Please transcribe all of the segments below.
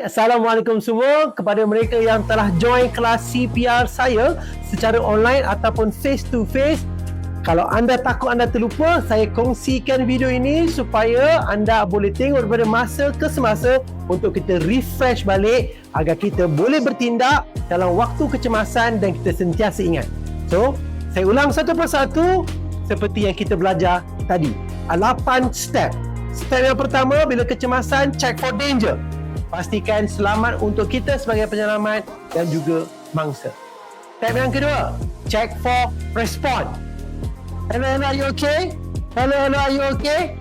Assalamualaikum semua kepada mereka yang telah join kelas CPR saya secara online ataupun face to face. Kalau anda takut anda terlupa, saya kongsikan video ini supaya anda boleh tengok daripada masa ke semasa untuk kita refresh balik agar kita boleh bertindak dalam waktu kecemasan dan kita sentiasa ingat. So, saya ulang satu persatu seperti yang kita belajar tadi. 8 step. Step yang pertama, bila kecemasan, check for danger. Pastikan selamat untuk kita sebagai penyelamat dan juga mangsa. Step yang kedua, check for respond. Hello, are you okay? Hello, are you okay?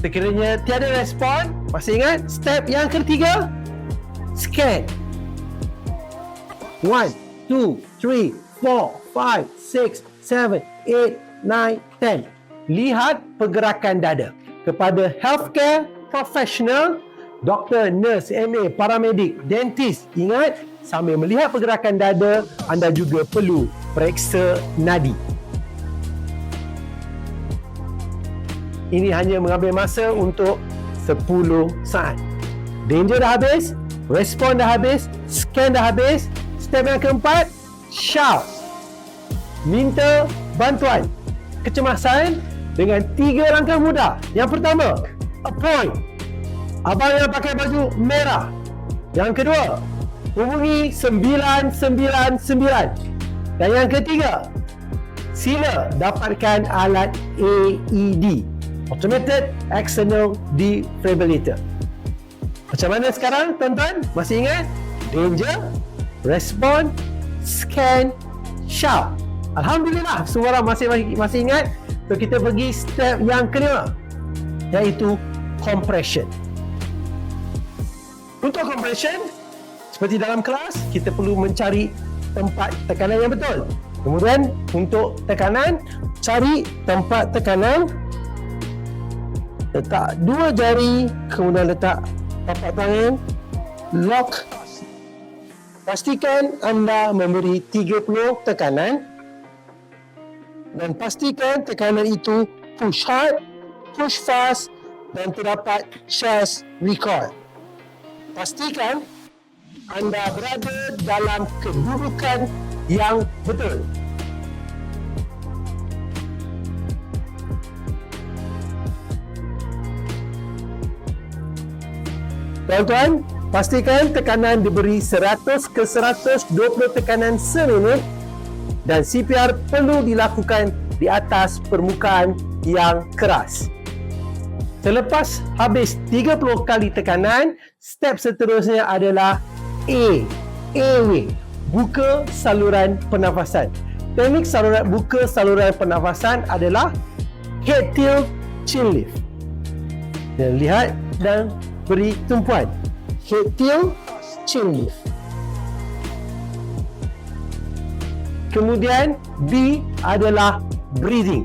Sekiranya tiada respon, masih ingat? Step yang ketiga, scan. 1, 2, 3, 4, 5, 6, 7, 8, 9, 10. Lihat pergerakan dada. Kepada healthcare professional, doktor, nurse, MA, paramedik, dentist, ingat, sambil melihat pergerakan dada, anda juga perlu periksa nadi. Ini hanya mengambil masa untuk 10 saat. Danger dah habis, respon dah habis, scan dah habis. Step yang keempat, shout. Minta bantuan. Kecemasan dengan 3 langkah mudah. Yang pertama, appoint. Abang yang pakai baju merah. Yang kedua, hubungi 999. Dan yang ketiga, sila dapatkan alat AED, Automated External Defibrillator. Macam mana sekarang, tuan-tuan? Masih ingat? Danger, respond, scan, shout. Alhamdulillah, semua orang masih ingat. So, kita pergi step yang kelima, iaitu compression. Untuk compression, seperti dalam kelas, kita perlu mencari tempat tekanan yang betul. Kemudian, untuk tekanan, cari tempat tekanan, letak 2 jari, kemudian letak tapak tangan, lock. Pastikan anda memberi 30 tekanan dan pastikan tekanan itu push hard, push fast dan terdapat chest recoil. Pastikan anda berada dalam kedudukan yang betul. Tuan-tuan, pastikan tekanan diberi 100 ke 120 tekanan seminit dan CPR perlu dilakukan di atas permukaan yang keras. Selepas habis 30 kali tekanan, step seterusnya adalah airway, buka saluran pernafasan. Teknik buka saluran pernafasan adalah head tilt, chin lift. Dan lihat dan beri tumpuan. Head tilt, chin lift. Kemudian B adalah breathing.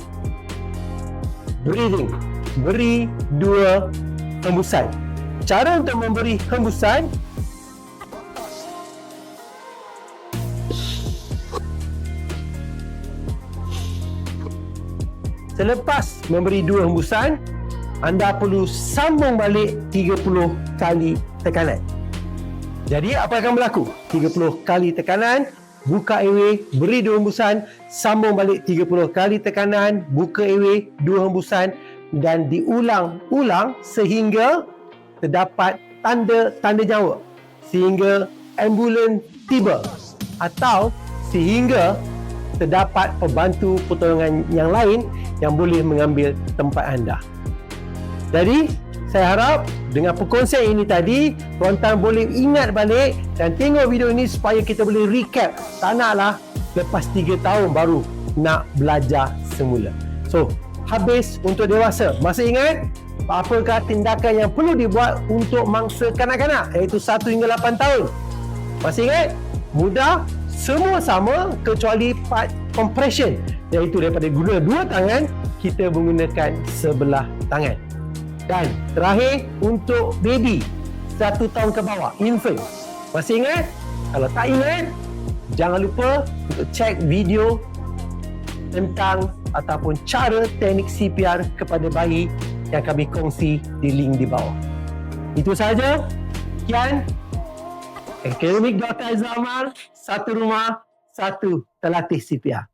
Beri 2 hembusan. Cara untuk memberi hembusan, selepas memberi 2 hembusan, anda perlu sambung balik 30 kali tekanan. Jadi apa akan berlaku? 30 kali tekanan, buka airway, beri 2 hembusan, sambung balik 30 kali tekanan, buka airway, 2 hembusan dan diulang-ulang sehingga terdapat tanda nyawa, sehingga ambulans tiba atau sehingga terdapat pembantu pertolongan yang lain yang boleh mengambil tempat anda. Jadi, saya harap dengan perkongsian ini tadi, tuan-tuan boleh ingat balik dan tengok video ini supaya kita boleh recap. Tak naklah lepas 3 tahun baru nak belajar semula. So, habis untuk dewasa. Masih ingat apakah tindakan yang perlu dibuat untuk mangsa kanak-kanak, iaitu 1 hingga 8 tahun? Masih ingat? Mudah, semua sama kecuali part compression, iaitu daripada guna 2 tangan, kita menggunakan sebelah tangan. Dan terakhir untuk baby 1 tahun ke bawah, infant. Masih ingat? Kalau tak ingat, jangan lupa untuk cek video tentang ataupun cara teknik CPR kepada bayi yang kami kongsi di link di bawah. Itu sahaja. Sekian. Akademik Dr. Aizal Amal, satu rumah, satu terlatih CPR.